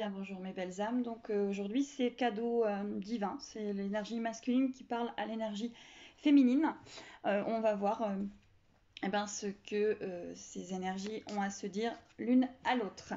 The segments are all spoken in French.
bien, bonjour mes belles âmes. Donc aujourd'hui c'est cadeau divin, c'est l'énergie masculine qui parle à l'énergie féminine. On va voir ce que ces énergies ont à se dire l'une à l'autre.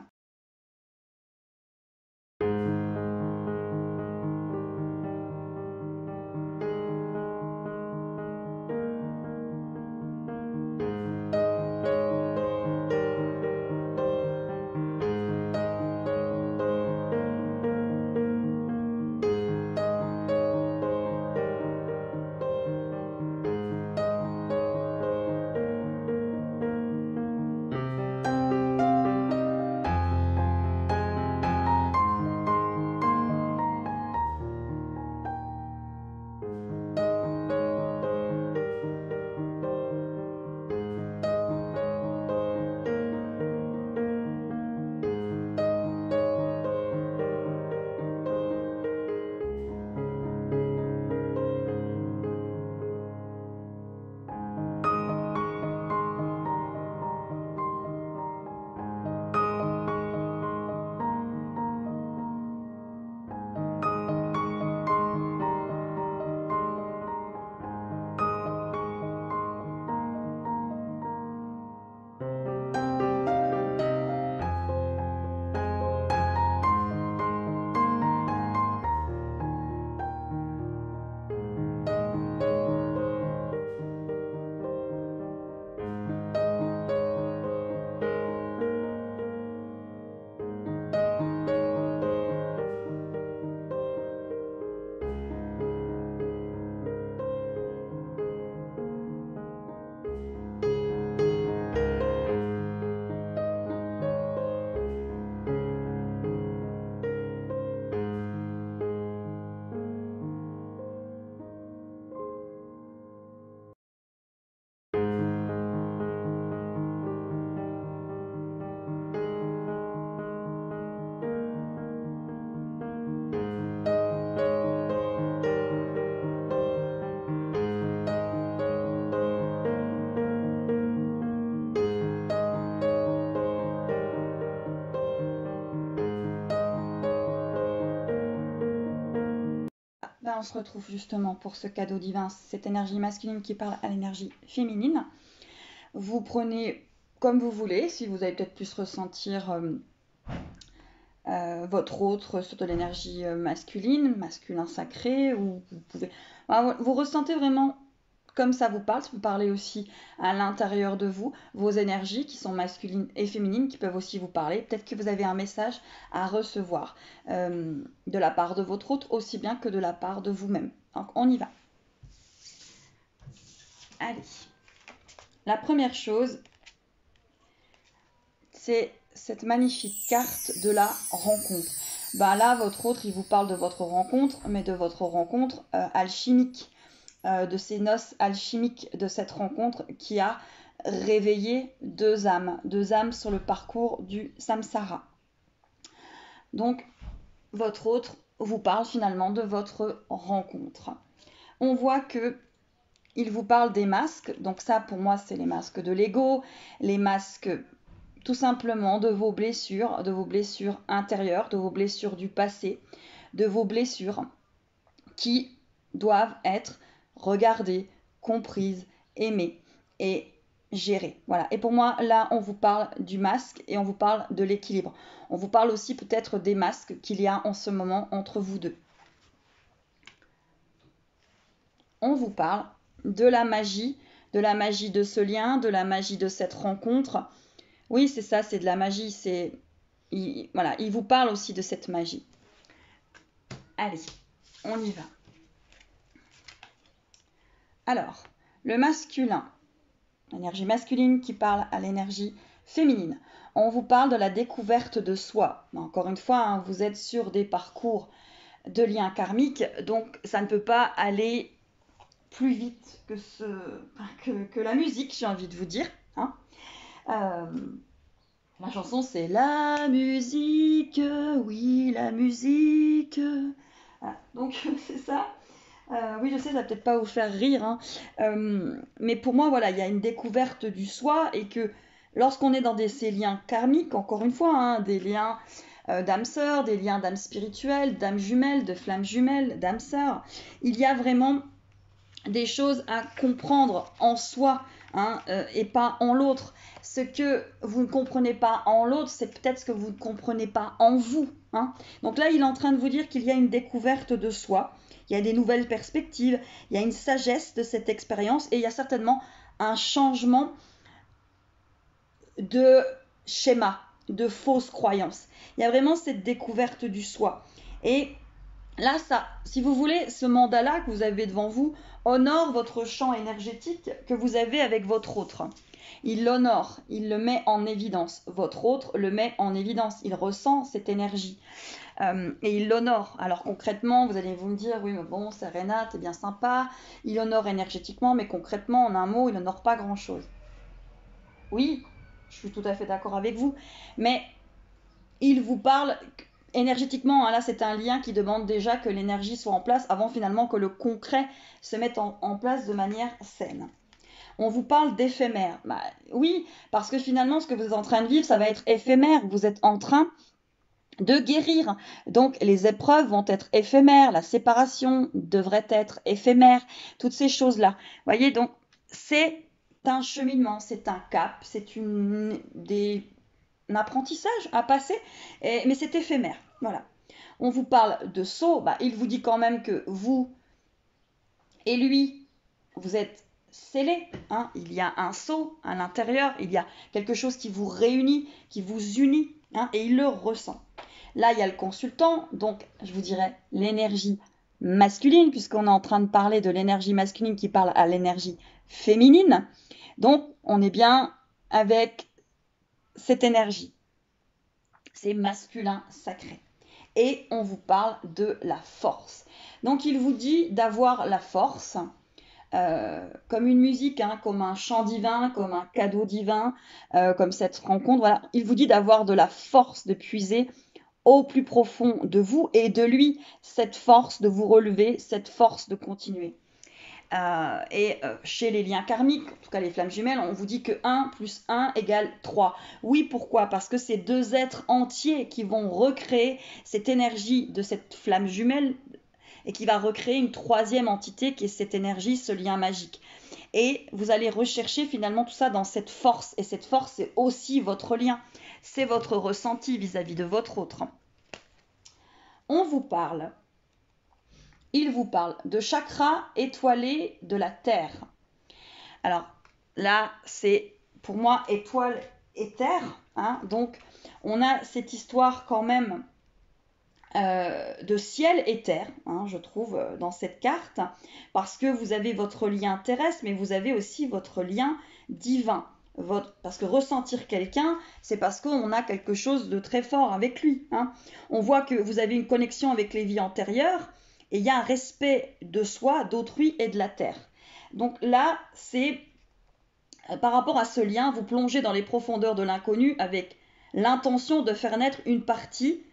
On se retrouve justement pour ce cadeau divin, cette énergie masculine qui parle à l'énergie féminine. Vous prenez comme vous voulez, si vous allez peut-être plus ressentir votre autre sur de l'énergie masculine, masculin sacré, ou vous pouvez... vous ressentez vraiment comme ça vous parle. Vous parlez aussi à l'intérieur de vous, vos énergies qui sont masculines et féminines qui peuvent aussi vous parler. Peut-être que vous avez un message à recevoir de la part de votre autre aussi bien que de la part de vous-même. Donc on y va. Allez. La première chose, c'est cette magnifique carte de la rencontre. Là, votre autre, il vous parle de votre rencontre, mais de votre rencontre alchimique. De ces noces alchimiques de cette rencontre qui a réveillé deux âmes sur le parcours du samsara. Donc, votre autre vous parle finalement de votre rencontre. On voit que il vous parle des masques, donc ça pour moi c'est les masques de l'ego, les masques tout simplement de vos blessures intérieures, de vos blessures du passé, de vos blessures qui doivent être regardées, comprises, aimées et gérées. Voilà. Et pour moi, là, on vous parle du masque et on vous parle de l'équilibre. On vous parle aussi peut-être des masques qu'il y a en ce moment entre vous deux. On vous parle de la magie de ce lien, de la magie de cette rencontre. Oui, c'est ça, c'est de la magie. Il vous parle aussi de cette magie. Allez, on y va. Alors, le masculin, l'énergie masculine qui parle à l'énergie féminine. On vous parle de la découverte de soi. Encore une fois, vous êtes sur des parcours de liens karmiques, donc ça ne peut pas aller plus vite que la musique, j'ai envie de vous dire. La chanson, c'est la musique, oui, la musique. Voilà. Donc, c'est ça. Oui, je sais, ça va peut-être pas vous faire rire, mais pour moi, voilà, il y a une découverte du soi et que lorsqu'on est dans ces liens karmiques, encore une fois, des liens d'âmes sœurs, des liens d'âmes spirituelles, d'âmes jumelles, de flammes jumelles, d'âmes sœurs. Il y a vraiment des choses à comprendre en soi, hein, et pas en l'autre. Ce que vous ne comprenez pas en l'autre, c'est peut-être ce que vous ne comprenez pas en vous, hein. Donc là, il est en train de vous dire qu'il y a une découverte de soi, il y a des nouvelles perspectives, il y a une sagesse de cette expérience et il y a certainement un changement de schéma, de fausses croyances. Il y a vraiment cette découverte du soi. Et là, ça, si vous voulez, ce mandat-là que vous avez devant vous honore votre champ énergétique que vous avez avec votre autre. Il l'honore, il le met en évidence. Votre autre le met en évidence, il ressent cette énergie. Et il l'honore. Alors concrètement, vous allez vous me dire, oui, mais bon, c'est Renat, c'est bien sympa. Il honore énergétiquement, mais concrètement, en un mot, il n'honore pas grand-chose. Oui, je suis tout à fait d'accord avec vous. Mais il vous parle énergétiquement, hein, là c'est un lien qui demande déjà que l'énergie soit en place avant finalement que le concret se mette en place de manière saine. On vous parle d'éphémère. Bah, oui, parce que finalement ce que vous êtes en train de vivre, ça va être éphémère. Vous êtes en train de guérir. Donc les épreuves vont être éphémères, la séparation devrait être éphémère, toutes ces choses-là. Vous voyez, donc c'est un cheminement, c'est un cap, c'est un apprentissage à passer, mais c'est éphémère. Voilà. On vous parle de saut, bah, il vous dit quand même que vous et lui, vous êtes scellés, hein. Il y a un saut à l'intérieur, il y a quelque chose qui vous réunit, qui vous unit, hein, et il le ressent. Là, il y a le consultant, donc je vous dirais l'énergie masculine, puisqu'on est en train de parler de l'énergie masculine qui parle à l'énergie féminine. Donc, on est bien avec cette énergie. C'est masculin sacré. Et on vous parle de la force. Donc, il vous dit d'avoir la force, comme une musique, hein, comme un chant divin, comme un cadeau divin, comme cette rencontre. Voilà. Il vous dit d'avoir de la force, de puiser au plus profond de vous et de lui, cette force de vous relever, cette force de continuer. Chez les liens karmiques, en tout cas les flammes jumelles, on vous dit que 1 plus 1 égale 3. Oui, pourquoi? Parce que c'est deux êtres entiers qui vont recréer cette énergie de cette flamme jumelle et qui va recréer une troisième entité qui est cette énergie, ce lien magique. Et vous allez rechercher finalement tout ça dans cette force. Et cette force, c'est aussi votre lien. C'est votre ressenti vis-à-vis de votre autre. Il vous parle de chakra étoilé de la Terre. Alors là, c'est pour moi étoile et terre, hein. Donc on a cette histoire quand même de ciel et terre, hein, je trouve, dans cette carte, parce que vous avez votre lien terrestre, mais vous avez aussi votre lien divin. Parce que ressentir quelqu'un, c'est parce qu'on a quelque chose de très fort avec lui, hein. On voit que vous avez une connexion avec les vies antérieures, et il y a un respect de soi, d'autrui et de la terre. Donc là, c'est par rapport à ce lien, vous plongez dans les profondeurs de l'inconnu avec l'intention de faire naître une partie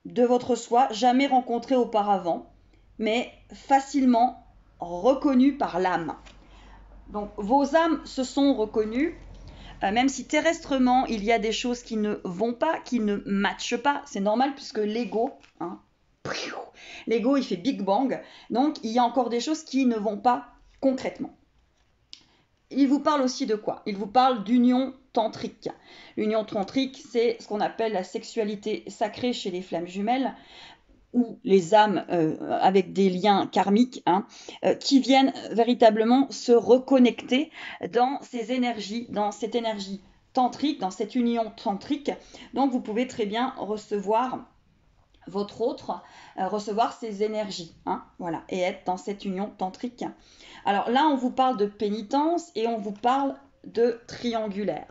de votre soi jamais rencontré auparavant, mais facilement reconnu par l'âme. Donc vos âmes se sont reconnues, même si terrestrement il y a des choses qui ne vont pas, qui ne matchent pas. C'est normal puisque l'ego, hein, l'ego il fait Big Bang, donc il y a encore des choses qui ne vont pas concrètement. Il vous parle aussi de quoi? Il vous parle d'union tantrique. L'union tantrique, c'est ce qu'on appelle la sexualité sacrée chez les flammes jumelles, ou les âmes avec des liens karmiques, hein, qui viennent véritablement se reconnecter dans ces énergies, dans cette énergie tantrique, dans cette union tantrique. Donc vous pouvez très bien recevoir votre autre, recevoir ces énergies, hein, voilà, et être dans cette union tantrique. Alors là, on vous parle de pénitence et on vous parle de triangulaire.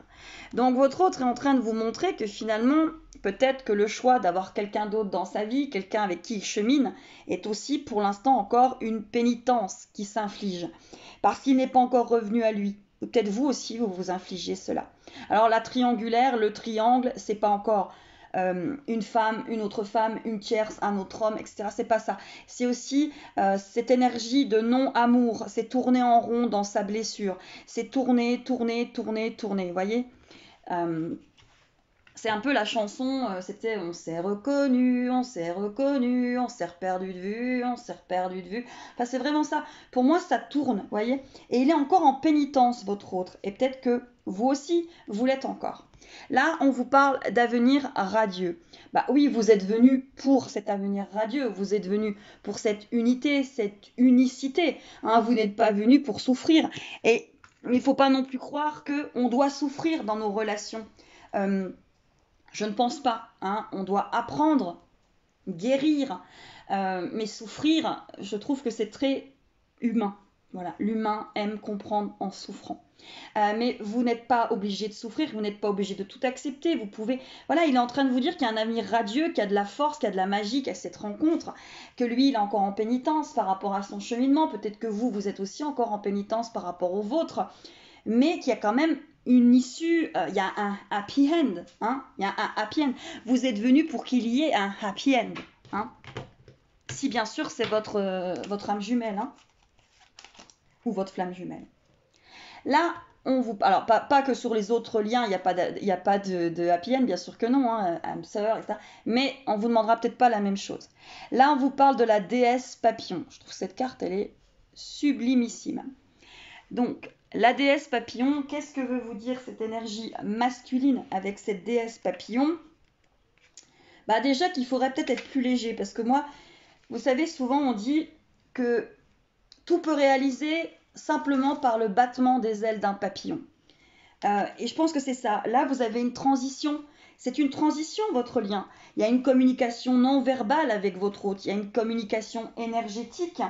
Donc votre autre est en train de vous montrer que finalement, peut-être que le choix d'avoir quelqu'un d'autre dans sa vie, quelqu'un avec qui il chemine, est aussi pour l'instant encore une pénitence qui s'inflige, parce qu'il n'est pas encore revenu à lui. Ou peut-être vous aussi, vous vous infligez cela. Alors la triangulaire, le triangle, c'est pas encore une femme, une autre femme, une tierce, un autre homme, etc. C'est pas ça. C'est aussi cette énergie de non-amour. C'est tourner en rond dans sa blessure. C'est tourner, tourner, tourner, tourner. Vous voyez c'est un peu la chanson, c'était on s'est reconnu, on s'est reconnu, on s'est reperdu de vue, on s'est reperdu de vue. Enfin, c'est vraiment ça. Pour moi, ça tourne, vous voyez. Et il est encore en pénitence, votre autre. Et peut-être que vous aussi, vous l'êtes encore. Là, on vous parle d'avenir radieux. Bah oui, vous êtes venu pour cet avenir radieux, vous êtes venu pour cette unité, cette unicité. Hein, vous n'êtes pas venu pour souffrir. Et il ne faut pas non plus croire qu'on doit souffrir dans nos relations. Euh, je ne pense pas. Hein. On doit apprendre, guérir, mais souffrir, je trouve que c'est très humain. Voilà, l'humain aime comprendre en souffrant. Mais vous n'êtes pas obligé de souffrir, vous n'êtes pas obligé de tout accepter. Vous pouvez. Voilà, il est en train de vous dire qu'il y a un avenir radieux, qu'il y a de la force, qu'il y a de la magie, qu'il y a cette rencontre, que lui, il est encore en pénitence par rapport à son cheminement. Peut-être que vous, vous êtes aussi encore en pénitence par rapport au vôtre, mais qu'il y a quand même une issue, il y a un happy end, hein, il y a un happy end. Vous êtes venu pour qu'il y ait un happy end, hein. Si bien sûr c'est votre âme jumelle, hein, ou votre flamme jumelle. Là, on vous, alors pas que sur les autres liens, il n'y a pas de happy end, bien sûr que non, hein, âme sœur, etc. Mais on vous demandera peut-être pas la même chose. Là, on vous parle de la déesse papillon. Je trouve cette carte, elle est sublimissime. Donc, la déesse papillon, qu'est-ce que veut vous dire cette énergie masculine avec cette déesse papillon? Bah déjà qu'il faudrait peut-être être plus léger, parce que moi, vous savez, souvent on dit que tout peut réaliser simplement par le battement des ailes d'un papillon. Et je pense que c'est ça. Là, vous avez une transition. C'est une transition, votre lien. Il y a une communication non verbale avec votre hôte. Il y a une communication énergétique.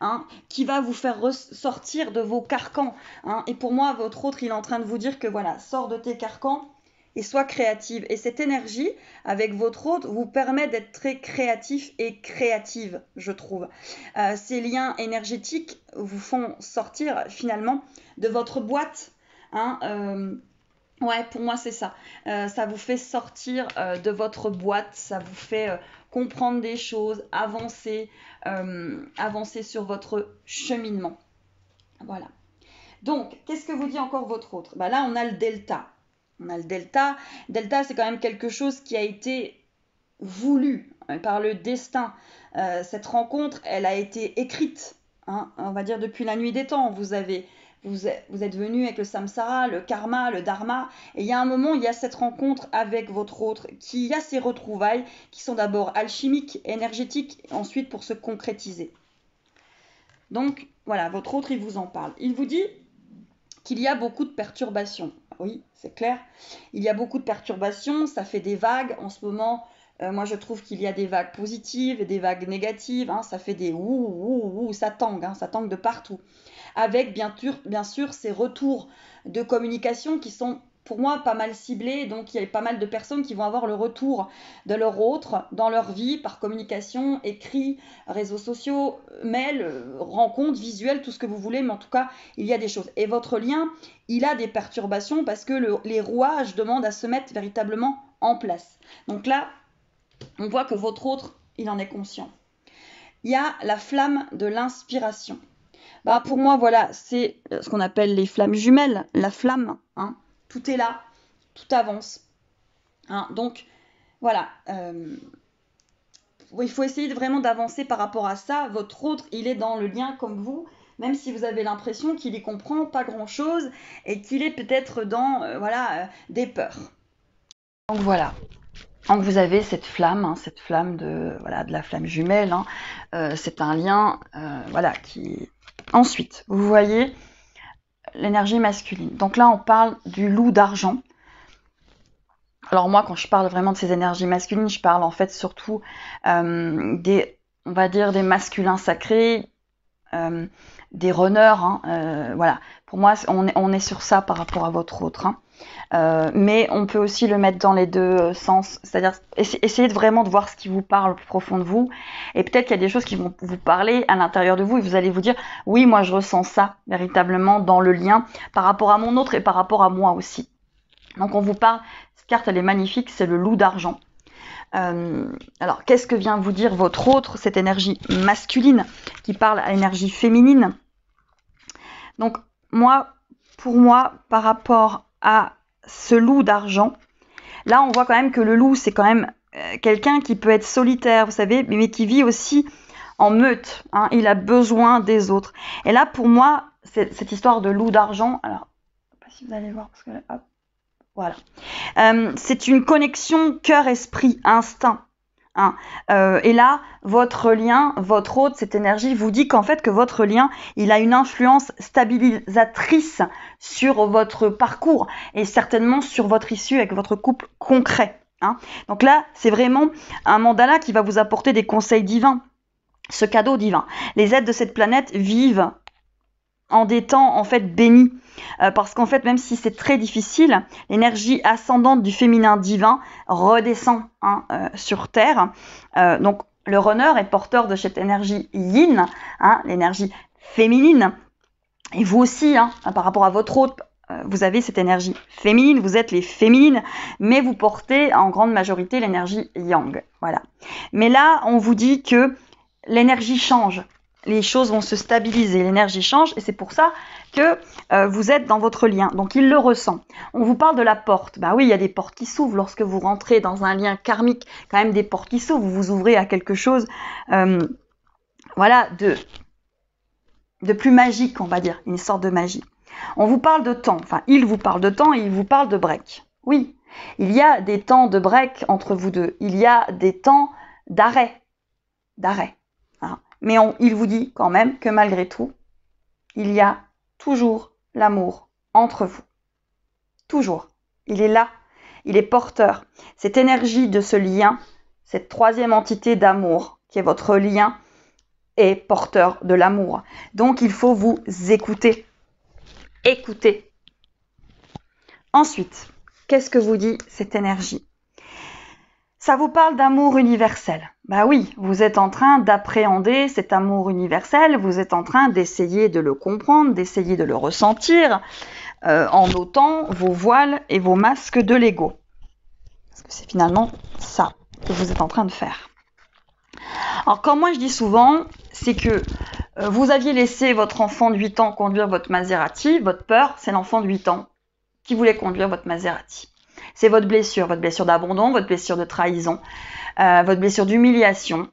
Hein, qui va vous faire ressortir de vos carcans. Hein. Et pour moi, votre autre, il est en train de vous dire que voilà, sors de tes carcans et sois créative. Et cette énergie, avec votre autre, vous permet d'être très créatif et créative, je trouve. Ces liens énergétiques vous font sortir finalement de votre boîte. Hein, ouais, pour moi, c'est ça. Ça vous fait sortir de votre boîte, ça vous fait comprendre des choses, avancer sur votre cheminement. Voilà. Donc, qu'est-ce que vous dit encore votre autre? Bah là, on a le delta. On a le delta. Delta, c'est quand même quelque chose qui a été voulu par le destin. Cette rencontre, elle a été écrite, hein, on va dire depuis la nuit des temps. Vous êtes venu avec le samsara, le karma, le dharma, et il y a un moment, il y a cette rencontre avec votre autre, qui a ces retrouvailles qui sont d'abord alchimiques, énergétiques, ensuite pour se concrétiser. Donc voilà, votre autre, il vous en parle. Il vous dit qu'il y a beaucoup de perturbations. Oui, c'est clair. Il y a beaucoup de perturbations, ça fait des vagues en ce moment. Moi, je trouve qu'il y a des vagues positives et des vagues négatives. Hein, ça fait des ouh, ça tangue de partout. Avec bien sûr ces retours de communication qui sont pour moi pas mal ciblés. Donc, il y a pas mal de personnes qui vont avoir le retour de leur autre dans leur vie par communication, écrit, réseaux sociaux, mails, rencontres, visuels, tout ce que vous voulez. Mais en tout cas, il y a des choses. Et votre lien, il a des perturbations parce que les rouages demandent à se mettre véritablement en place. Donc là, on voit que votre autre, il en est conscient. Il y a la flamme de l'inspiration. Bah pour moi, voilà, c'est ce qu'on appelle les flammes jumelles, la flamme. Hein. Tout est là, tout avance. Hein. Donc, voilà. Il faut essayer vraiment d'avancer par rapport à ça. Votre autre, il est dans le lien comme vous, même si vous avez l'impression qu'il y comprend pas grand-chose et qu'il est peut-être dans des peurs. Donc voilà. Donc vous avez cette flamme de la flamme jumelle. Hein. C'est un lien, qui. Ensuite, vous voyez l'énergie masculine. Donc là, on parle du loup d'argent. Alors moi, quand je parle vraiment de ces énergies masculines, je parle en fait surtout des masculins sacrés, des runners. Hein, voilà. Pour moi, on est sur ça par rapport à votre autre. Hein. Mais on peut aussi le mettre dans les deux sens, c'est-à-dire essayer vraiment de voir ce qui vous parle au plus profond de vous, et peut-être qu'il y a des choses qui vont vous parler à l'intérieur de vous, et vous allez vous dire, oui, moi je ressens ça véritablement dans le lien par rapport à mon autre et par rapport à moi aussi. Donc on vous parle, cette carte elle est magnifique, c'est le loup d'argent. Alors qu'est-ce que vient vous dire votre autre, cette énergie masculine qui parle à l'énergie féminine? Donc pour moi, par rapport à ce loup d'argent, Là, on voit quand même que le loup, c'est quand même quelqu'un qui peut être solitaire, vous savez, mais qui vit aussi en meute. Hein, il a besoin des autres. Et là, pour moi, cette histoire de loup d'argent, alors, je ne sais pas si vous allez voir, parce que là, hop, voilà. C'est une connexion cœur-esprit, instinct. Hein. Et là, votre lien, votre hôte, cette énergie vous dit qu'en fait que votre lien, il a une influence stabilisatrice sur votre parcours et certainement sur votre issue avec votre couple concret. Hein. Donc là, c'est vraiment un mandala qui va vous apporter des conseils divins, ce cadeau divin. Les êtres de cette planète vivent en des temps en fait bénis. Parce qu'en fait, même si c'est très difficile, l'énergie ascendante du féminin divin redescend sur Terre. Donc, le runner est porteur de cette énergie yin, l'énergie féminine. Et vous aussi, par rapport à votre hôte, vous avez cette énergie féminine, vous êtes les féminines, mais vous portez en grande majorité l'énergie yang. Voilà. Mais là, on vous dit que l'énergie change. Les choses vont se stabiliser, l'énergie change et c'est pour ça que vous êtes dans votre lien. Donc, il le ressent. On vous parle de la porte. Ben oui, il y a des portes qui s'ouvrent lorsque vous rentrez dans un lien karmique. Quand même des portes qui s'ouvrent. Vous vous ouvrez à quelque chose voilà, de plus magique, on va dire. Une sorte de magie. On vous parle de temps. Enfin, il vous parle de temps et il vous parle de break. Oui, il y a des temps de break entre vous deux. Il y a des temps d'arrêt. Mais il vous dit quand même que malgré tout, il y a toujours l'amour entre vous. Toujours. Il est là. Il est porteur. Cette énergie de ce lien, cette troisième entité d'amour qui est votre lien, est porteur de l'amour. Donc, il faut vous écouter. Écoutez. Ensuite, qu'est-ce que vous dit cette énergie ? Ça vous parle d'amour universel. Bah oui, vous êtes en train d'appréhender cet amour universel, vous êtes en train d'essayer de le comprendre, d'essayer de le ressentir en ôtant vos voiles et vos masques de l'ego. Parce que c'est finalement ça que vous êtes en train de faire. Alors comme moi je dis souvent, c'est que vous aviez laissé votre enfant de 8 ans conduire votre Maserati, votre peur, c'est l'enfant de 8 ans qui voulait conduire votre Maserati. C'est votre blessure d'abandon, votre blessure de trahison, votre blessure d'humiliation,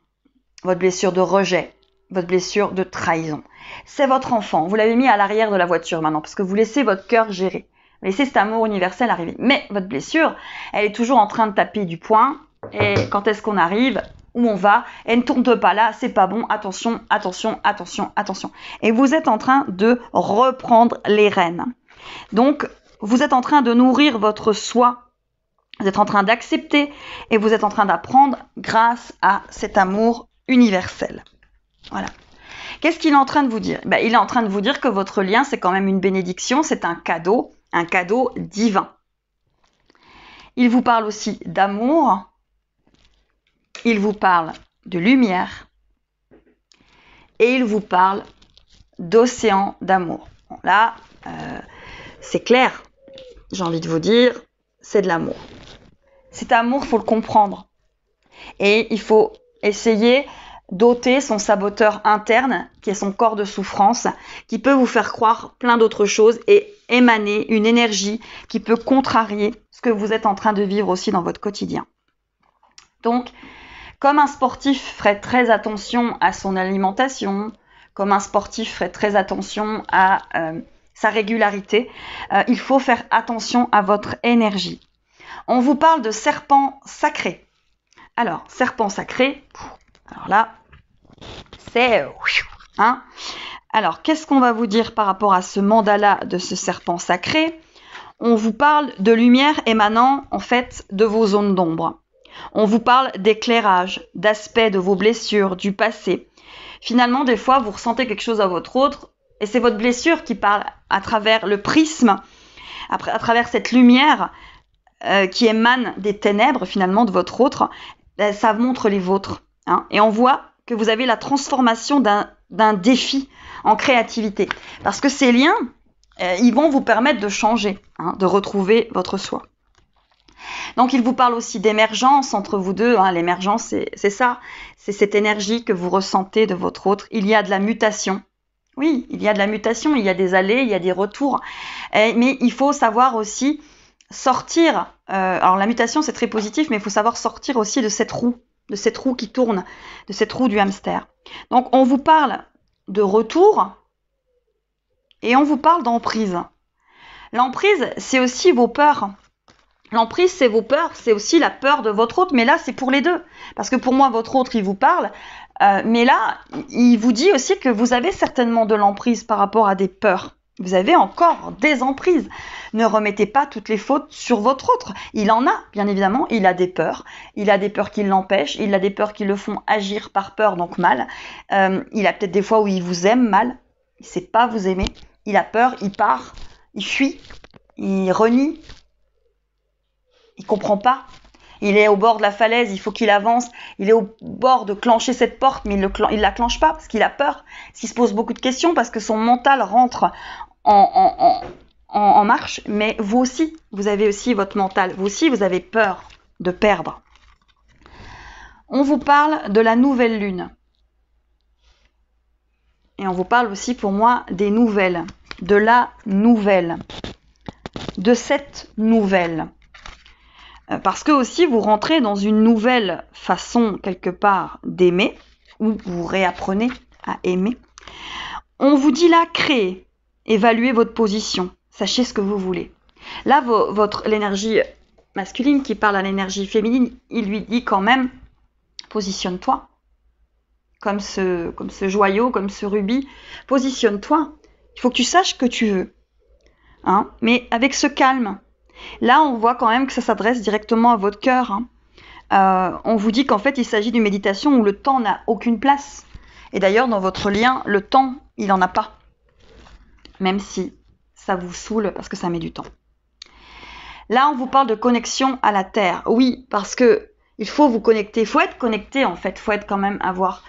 votre blessure de rejet, votre blessure de trahison. C'est votre enfant. Vous l'avez mis à l'arrière de la voiture maintenant parce que vous laissez votre cœur gérer. Vous laissez cet amour universel arriver. Mais votre blessure, elle est toujours en train de taper du poing. Et quand est-ce qu'on arrive ? Où on va ? Elle ne tourne pas là, c'est pas bon. Attention, attention, attention, attention. Et vous êtes en train de reprendre les rênes. Donc, vous êtes en train de nourrir votre soi. Vous êtes en train d'accepter et vous êtes en train d'apprendre grâce à cet amour universel. Voilà. Qu'est-ce qu'il est en train de vous dire ? Il est en train de vous dire que votre lien, c'est quand même une bénédiction, c'est un cadeau divin. Il vous parle aussi d'amour, il vous parle de lumière et il vous parle d'océan d'amour. Bon, là, c'est clair, j'ai envie de vous dire, c'est de l'amour. Cet amour, il faut le comprendre. Et il faut essayer d'ôter son saboteur interne, qui est son corps de souffrance, qui peut vous faire croire plein d'autres choses et émaner une énergie qui peut contrarier ce que vous êtes en train de vivre aussi dans votre quotidien. Donc, comme un sportif ferait très attention à son alimentation, comme un sportif ferait très attention à sa régularité, il faut faire attention à votre énergie. On vous parle de serpent sacré. Alors, serpent sacré, alors là, c'est... Alors, qu'est-ce qu'on va vous dire par rapport à ce mandala de ce serpent sacré ? On vous parle de lumière émanant, en fait, de vos zones d'ombre. On vous parle d'éclairage, d'aspects de vos blessures, du passé. Finalement, des fois, vous ressentez quelque chose à votre autre, et c'est votre blessure qui parle à travers le prisme, à travers cette lumière qui émane des ténèbres, finalement, de votre autre. Ça montre les vôtres. Et on voit que vous avez la transformation d'un défi en créativité. Parce que ces liens, ils vont vous permettre de changer, de retrouver votre soi. Donc, il vous parle aussi d'émergence entre vous deux. L'émergence, c'est ça. C'est cette énergie que vous ressentez de votre autre. Il y a de la mutation. Oui, il y a de la mutation. Il y a des allées, il y a des retours. Mais il faut savoir aussi sortir. Alors la mutation, c'est très positif, mais il faut savoir sortir aussi de cette roue qui tourne, de cette roue du hamster. Donc on vous parle de retour et on vous parle d'emprise. L'emprise, c'est aussi vos peurs. L'emprise, c'est vos peurs, c'est aussi la peur de votre autre, mais là, c'est pour les deux. Parce que pour moi, votre autre, il vous parle, mais là, il vous dit aussi que vous avez certainement de l'emprise par rapport à des peurs. Vous avez encore des emprises. Ne remettez pas toutes les fautes sur votre autre. Il en a, bien évidemment, il a des peurs. Il a des peurs qui l'empêchent, il a des peurs qui le font agir par peur, donc mal. Il a peut-être des fois où il vous aime mal, il ne sait pas vous aimer. Il a peur, il part, il fuit, il renie. Il comprend pas. Il est au bord de la falaise, il faut qu'il avance. Il est au bord de clencher cette porte, mais il la clenche pas parce qu'il a peur. Parce qu'il se pose beaucoup de questions, parce que son mental rentre en marche. Mais vous aussi, vous avez aussi votre mental. Vous aussi, vous avez peur de perdre. On vous parle de la nouvelle lune. Et on vous parle aussi, pour moi, des nouvelles. De la nouvelle. De cette nouvelle. Parce que aussi vous rentrez dans une nouvelle façon quelque part d'aimer, ou vous réapprenez à aimer. On vous dit là, créez, évaluez votre position, sachez ce que vous voulez. Là, l'énergie masculine qui parle à l'énergie féminine, il lui dit quand même, positionne-toi, comme ce joyau, comme ce rubis, positionne-toi. Il faut que tu saches ce que tu veux, hein, mais avec ce calme. Là, on voit quand même que ça s'adresse directement à votre cœur. Hein. On vous dit qu'en fait, il s'agit d'une méditation où le temps n'a aucune place. Et d'ailleurs, dans votre lien, le temps, il n'en a pas. Même si ça vous saoule parce que ça met du temps. Là, on vous parle de connexion à la Terre. Oui, parce que il faut vous connecter. Il faut être connecté, en fait. Il faut être quand même avoir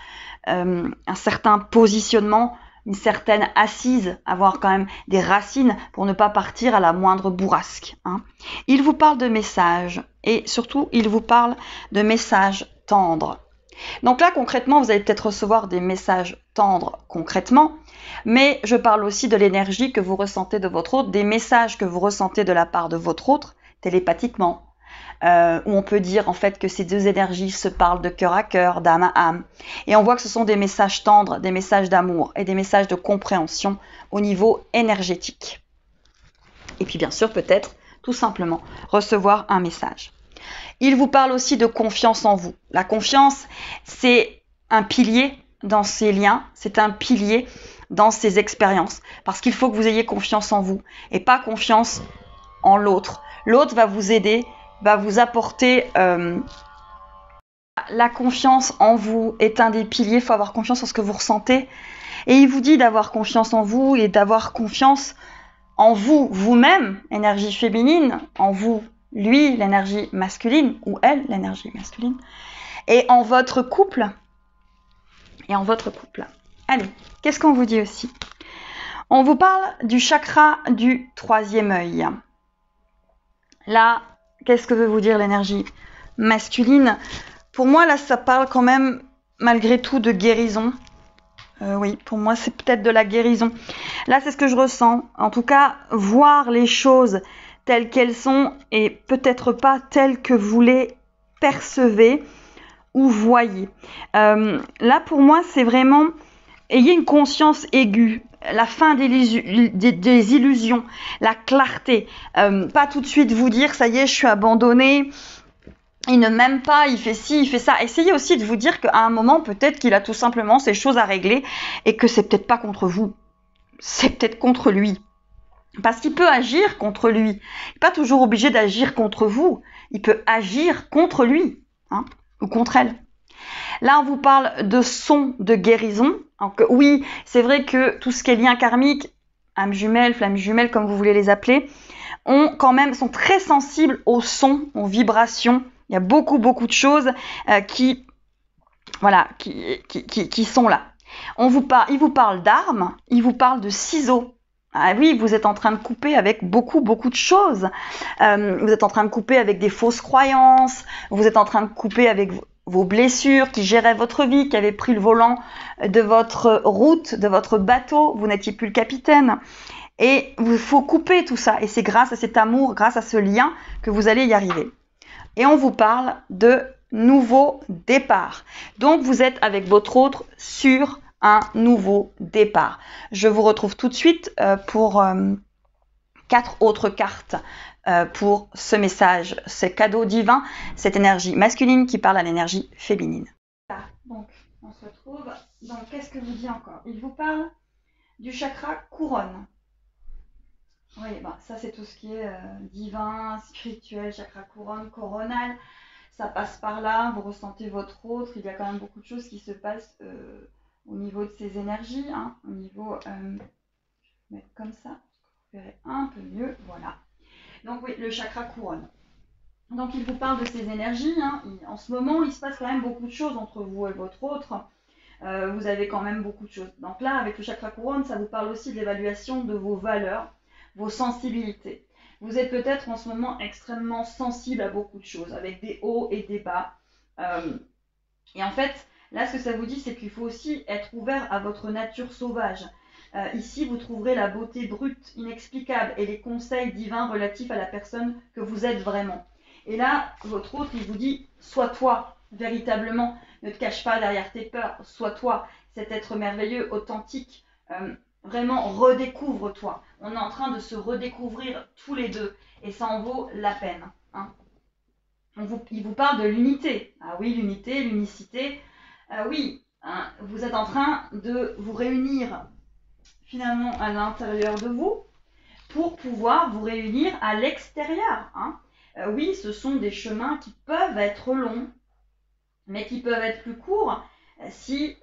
un certain positionnement, une certaine assise, avoir quand même des racines pour ne pas partir à la moindre bourrasque. Hein. Il vous parle de messages et surtout, il vous parle de messages tendres. Donc là, concrètement, vous allez peut-être recevoir des messages tendres concrètement, mais je parle aussi de l'énergie que vous ressentez de votre autre, des messages que vous ressentez de la part de votre autre, télépathiquement, où on peut dire en fait que ces deux énergies se parlent de cœur à cœur, d'âme à âme. Et on voit que ce sont des messages tendres, des messages d'amour et des messages de compréhension au niveau énergétique. Et puis bien sûr, peut-être tout simplement recevoir un message. Il vous parle aussi de confiance en vous. La confiance, c'est un pilier dans ces liens, c'est un pilier dans ces expériences. Parce qu'il faut que vous ayez confiance en vous et pas confiance en l'autre. L'autre va vous aider, va vous apporter la confiance en vous est un des piliers. Il faut avoir confiance en ce que vous ressentez. Et il vous dit d'avoir confiance en vous et d'avoir confiance en vous, vous-même, énergie féminine, en vous, lui, l'énergie masculine, ou elle, l'énergie masculine, et en votre couple. Allez, qu'est-ce qu'on vous dit aussi? On vous parle du chakra du troisième œil. Là, qu'est-ce que veut vous dire l'énergie masculine? Pour moi, là, ça parle quand même, malgré tout, de guérison. Oui, pour moi, c'est peut-être de la guérison. Là, c'est ce que je ressens. En tout cas, voir les choses telles qu'elles sont et peut-être pas telles que vous les percevez ou voyez. Là, pour moi, c'est vraiment, ayez une conscience aiguë. La fin des illusions, la clarté. Pas tout de suite vous dire, ça y est, je suis abandonnée. Il ne m'aime pas, il fait ci, il fait ça. Essayez aussi de vous dire qu'à un moment, peut-être qu'il a tout simplement ces choses à régler et que c'est peut-être pas contre vous. C'est peut-être contre lui. Parce qu'il peut agir contre lui. Il n'est pas toujours obligé d'agir contre vous. Il peut agir contre lui, hein, ou contre elle. Là, on vous parle de son de guérison. Donc, oui, c'est vrai que tout ce qui est lien karmique, âme jumelle, flamme jumelle, comme vous voulez les appeler, sont très sensibles au son, aux vibrations. Il y a beaucoup de choses qui sont là. Il vous parle d'armes, il vous parle de ciseaux. Ah oui, vous êtes en train de couper avec beaucoup de choses. Vous êtes en train de couper avec des fausses croyances. Vous êtes en train de couper avec vos blessures qui géraient votre vie, qui avaient pris le volant de votre route, de votre bateau. Vous n'étiez plus le capitaine. Et il faut couper tout ça. Et c'est grâce à cet amour, grâce à ce lien que vous allez y arriver. Et on vous parle de nouveau départ. Donc, vous êtes avec votre autre sur un nouveau départ. Je vous retrouve tout de suite pour 4 autres cartes pour ce message, ce cadeau divin, cette énergie masculine qui parle à l'énergie féminine. Donc, on se retrouve. Donc, qu'est-ce que vous dit encore? Il vous parle du chakra couronne. Oui, ça c'est tout ce qui est divin, spirituel, chakra couronne, coronal. Ça passe par là, vous ressentez votre autre. Il y a quand même beaucoup de choses qui se passent au niveau de ces énergies. Hein, au niveau, je vais mettre comme ça, vous verrez un peu mieux. Voilà. Donc oui, le chakra couronne. Donc il vous parle de ces énergies. Hein. En ce moment, il se passe quand même beaucoup de choses entre vous et votre autre. Vous avez quand même beaucoup de choses. Donc là, avec le chakra couronne, ça vous parle aussi de l'évaluation de vos valeurs, vos sensibilités. Vous êtes peut-être en ce moment extrêmement sensible à beaucoup de choses, avec des hauts et des bas. Et en fait, là, ce que ça vous dit, c'est qu'il faut aussi être ouvert à votre nature sauvage. Ici, vous trouverez la beauté brute, inexplicable, et les conseils divins relatifs à la personne que vous êtes vraiment. Et là, votre autre, il vous dit, sois toi, véritablement. Ne te cache pas derrière tes peurs, sois toi, cet être merveilleux, authentique. Vraiment, redécouvre-toi. On est en train de se redécouvrir tous les deux, et ça en vaut la peine. Hein. Il vous parle de l'unité. Ah oui, l'unité, l'unicité. Oui, hein, vous êtes en train de vous réunir finalement à l'intérieur de vous pour pouvoir vous réunir à l'extérieur. Hein. Oui, ce sont des chemins qui peuvent être longs, mais qui peuvent être plus courts si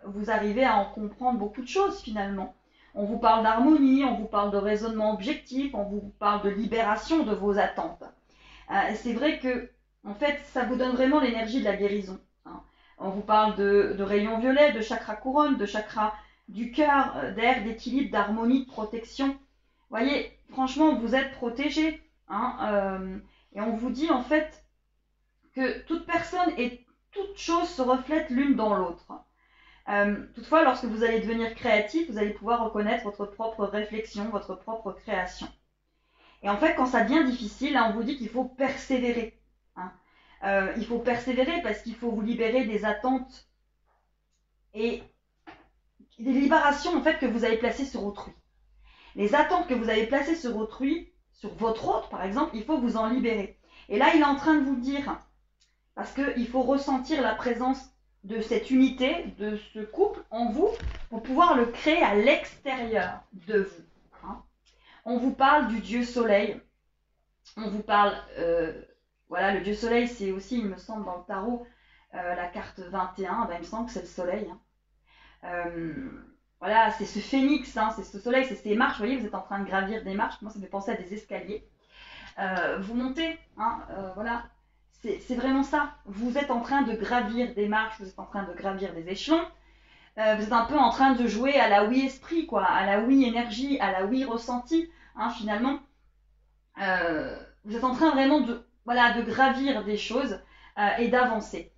vous arrivez à en comprendre beaucoup de choses finalement. On vous parle d'harmonie, on vous parle de raisonnement objectif, on vous parle de libération de vos attentes. C'est vrai que, en fait, ça vous donne vraiment l'énergie de la guérison. Hein. On vous parle de rayons violets, de chakra couronne, de chakra du cœur, d'air, d'équilibre, d'harmonie, de protection. Vous voyez, franchement, vous êtes protégés. Hein, et on vous dit, en fait, que toute personne et toute chose se reflètent l'une dans l'autre. Toutefois, lorsque vous allez devenir créatif, vous allez pouvoir reconnaître votre propre réflexion, votre propre création. Et en fait, quand ça devient difficile, là, on vous dit qu'il faut persévérer. Hein. Il faut persévérer parce qu'il faut vous libérer des attentes et des libérations en fait, que vous avez placées sur autrui. Les attentes que vous avez placées sur autrui, sur votre autre par exemple, il faut vous en libérer. Et là, il est en train de vous dire, parce qu'il faut ressentir la présence de cette unité, de ce couple en vous, pour pouvoir le créer à l'extérieur de vous. Hein. On vous parle du dieu soleil. On vous parle, voilà, le dieu soleil, c'est aussi, il me semble, dans le tarot, la carte 21, il me semble que c'est le soleil. Hein. Voilà, c'est ce phénix, hein, c'est ce soleil, c'est ces marches, vous voyez, vous êtes en train de gravir des marches, moi ça me fait penser à des escaliers. Vous montez, hein, voilà, c'est vraiment ça. Vous êtes en train de gravir des marches, vous êtes en train de gravir des échelons. Vous êtes un peu en train de jouer à la oui esprit, quoi, à la oui énergie, à la oui ressenti, hein, finalement. Vous êtes en train vraiment de gravir des choses et d'avancer.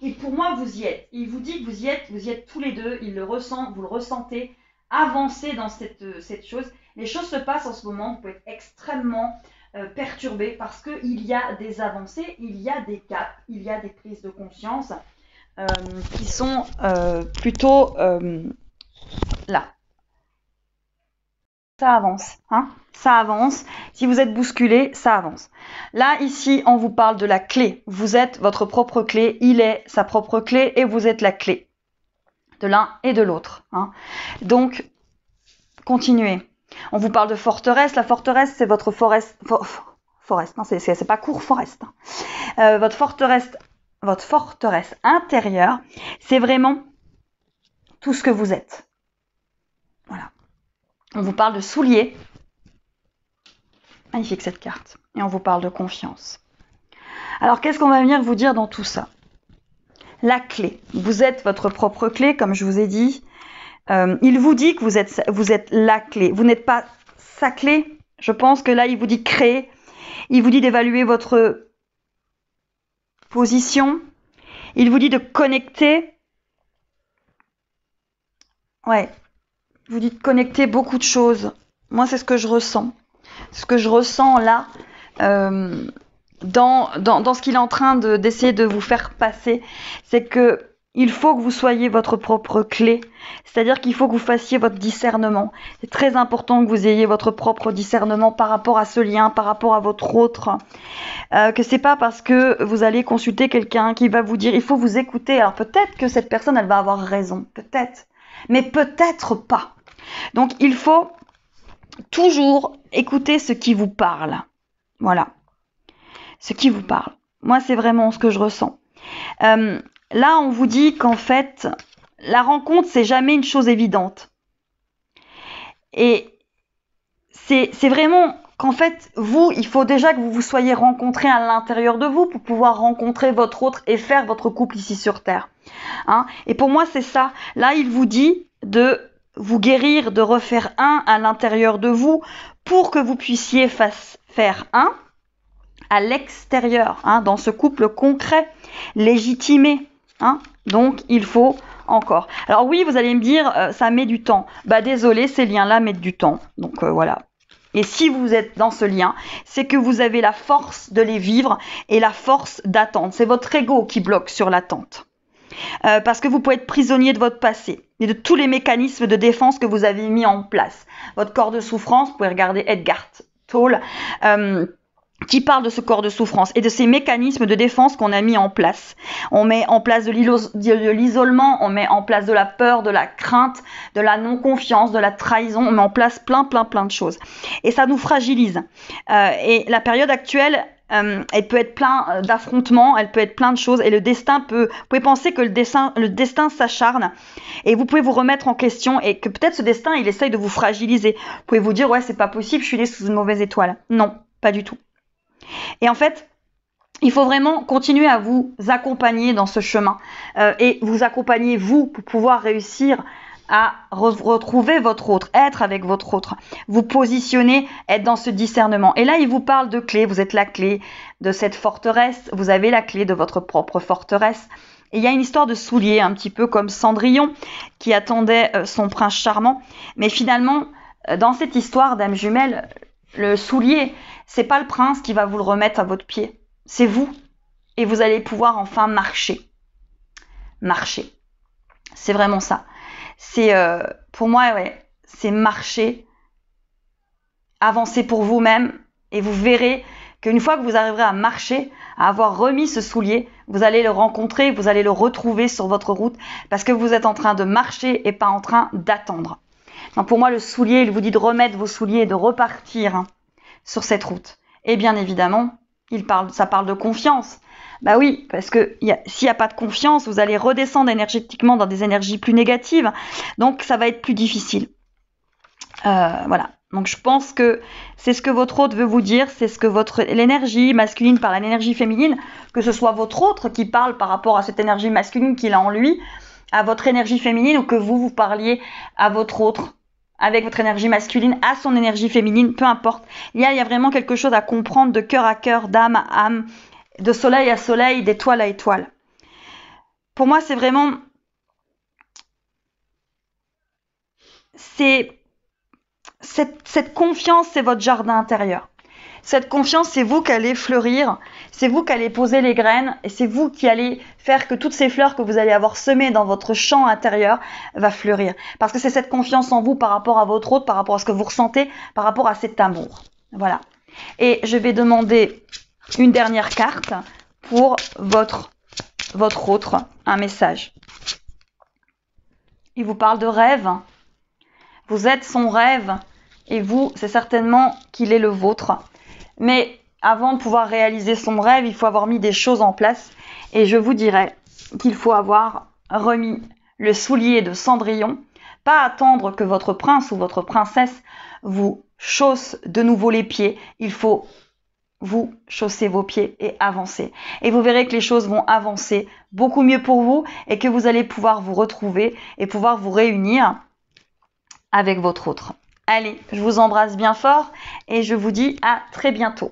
Et pour moi, vous y êtes. Il vous dit que vous y êtes tous les deux, il le ressent, vous le ressentez, avancez dans cette chose. Les choses se passent en ce moment, vous pouvez être extrêmement perturbé parce qu'il y a des avancées, il y a des caps, il y a des prises de conscience qui sont plutôt là. Ça avance, hein, ça avance. Si vous êtes bousculé, ça avance. Là, ici, on vous parle de la clé. Vous êtes votre propre clé, il est sa propre clé et vous êtes la clé de l'un et de l'autre. Hein. Donc, continuez. On vous parle de forteresse. La forteresse, c'est votre forest, non, c'est pas court, forest. Hein. Votre forteresse intérieure, c'est vraiment tout ce que vous êtes. Voilà. On vous parle de souliers. Magnifique cette carte. Et on vous parle de confiance. Alors, qu'est-ce qu'on va venir vous dire dans tout ça? La clé. Vous êtes votre propre clé, comme je vous ai dit. Il vous dit que vous êtes la clé. Vous n'êtes pas sa clé. Je pense que là, il vous dit créer. Il vous dit d'évaluer votre position. Il vous dit de connecter. Ouais. vous dites connecter beaucoup de choses. Moi, c'est ce que je ressens. Ce que je ressens là, dans ce qu'il est en train d'essayer de vous faire passer, c'est que il faut que vous soyez votre propre clé. C'est-à-dire qu'il faut que vous fassiez votre discernement. C'est très important que vous ayez votre propre discernement par rapport à ce lien, par rapport à votre autre. Que c'est pas parce que vous allez consulter quelqu'un qui va vous dire, il faut vous écouter. Alors peut-être que cette personne, elle va avoir raison. Peut-être. Mais peut-être pas. Donc il faut toujours écouter ce qui vous parle. Voilà. Ce qui vous parle. Moi, c'est vraiment ce que je ressens. Là, on vous dit qu'en fait, la rencontre, c'est jamais une chose évidente. Et c'est vraiment qu'en fait, vous, il faut déjà que vous vous soyez rencontrés à l'intérieur de vous pour pouvoir rencontrer votre autre et faire votre couple ici sur Terre. Hein? Et pour moi, c'est ça. Là, il vous dit de vous guérir, de refaire un à l'intérieur de vous pour que vous puissiez faire un à l'extérieur, hein, dans ce couple concret, légitimé. Hein. Donc, il faut encore. Alors oui, vous allez me dire, ça met du temps. Bah désolé, ces liens-là mettent du temps. Donc voilà. Et si vous êtes dans ce lien, c'est que vous avez la force de les vivre et la force d'attendre. C'est votre ego qui bloque sur l'attente. Parce que vous pouvez être prisonnier de votre passé et de tous les mécanismes de défense que vous avez mis en place. Votre corps de souffrance, vous pouvez regarder Edgar Tolle, qui parle de ce corps de souffrance et de ces mécanismes de défense qu'on a mis en place. On met en place de l'isolement, on met en place de la peur, de la crainte, de la non-confiance, de la trahison, on met en place plein de choses. Et ça nous fragilise. Et la période actuelle, elle peut être plein d'affrontements, elle peut être plein de choses, et le destin peut... Vous pouvez penser que le destin s'acharne, et vous pouvez vous remettre en question, et que peut-être ce destin, il essaye de vous fragiliser. Vous pouvez vous dire, ouais, c'est pas possible, je suis née sous une mauvaise étoile. Non, pas du tout. Et en fait, il faut vraiment continuer à vous accompagner dans ce chemin et vous accompagner, vous, pour pouvoir réussir à retrouver votre autre, être avec votre autre, vous positionner, être dans ce discernement. Et là, il vous parle de clé, vous êtes la clé de cette forteresse, vous avez la clé de votre propre forteresse. Et il y a une histoire de soulier, un petit peu comme Cendrillon, qui attendait son prince charmant. Mais finalement, dans cette histoire d'âme jumelle, le soulier, c'est pas le prince qui va vous le remettre à votre pied, c'est vous. Et vous allez pouvoir enfin marcher. Marcher. C'est vraiment ça. C'est, pour moi, ouais, c'est marcher, avancer pour vous-même, et vous verrez qu'une fois que vous arriverez à marcher, à avoir remis ce soulier, vous allez le rencontrer, vous allez le retrouver sur votre route, parce que vous êtes en train de marcher et pas en train d'attendre. Donc pour moi, le soulier, il vous dit de remettre vos souliers et de repartir sur cette route. Et bien évidemment, ça parle de confiance. Bah oui, parce que s'il n'y a pas de confiance, vous allez redescendre énergétiquement dans des énergies plus négatives. Donc ça va être plus difficile. Voilà. Donc je pense que c'est ce que votre autre veut vous dire, c'est ce que l'énergie masculine parle à l'énergie féminine, que ce soit votre autre qui parle par rapport à cette énergie masculine qu'il a en lui, à votre énergie féminine, ou que vous parliez à votre autre, avec votre énergie masculine, à son énergie féminine, peu importe. Il y a vraiment quelque chose à comprendre de cœur à cœur, d'âme à âme, de soleil à soleil, d'étoile à étoile. Pour moi, c'est vraiment... Cette confiance, c'est votre jardin intérieur. Cette confiance, c'est vous qui allez fleurir, c'est vous qui allez poser les graines, et c'est vous qui allez faire que toutes ces fleurs que vous allez avoir semées dans votre champ intérieur va fleurir. Parce que c'est cette confiance en vous par rapport à votre autre, par rapport à ce que vous ressentez, par rapport à cet amour. Voilà. Et je vais demander une dernière carte pour votre autre, un message. Il vous parle de rêve. Vous êtes son rêve, et vous, c'est certainement qu'il est le vôtre. Mais avant de pouvoir réaliser son rêve, il faut avoir mis des choses en place. Et je vous dirais qu'il faut avoir remis le soulier de Cendrillon. Pas attendre que votre prince ou votre princesse vous chausse de nouveau les pieds. Il faut vous chausser vos pieds et avancer. Et vous verrez que les choses vont avancer beaucoup mieux pour vous et que vous allez pouvoir vous retrouver et pouvoir vous réunir avec votre autre. Allez, je vous embrasse bien fort et je vous dis à très bientôt.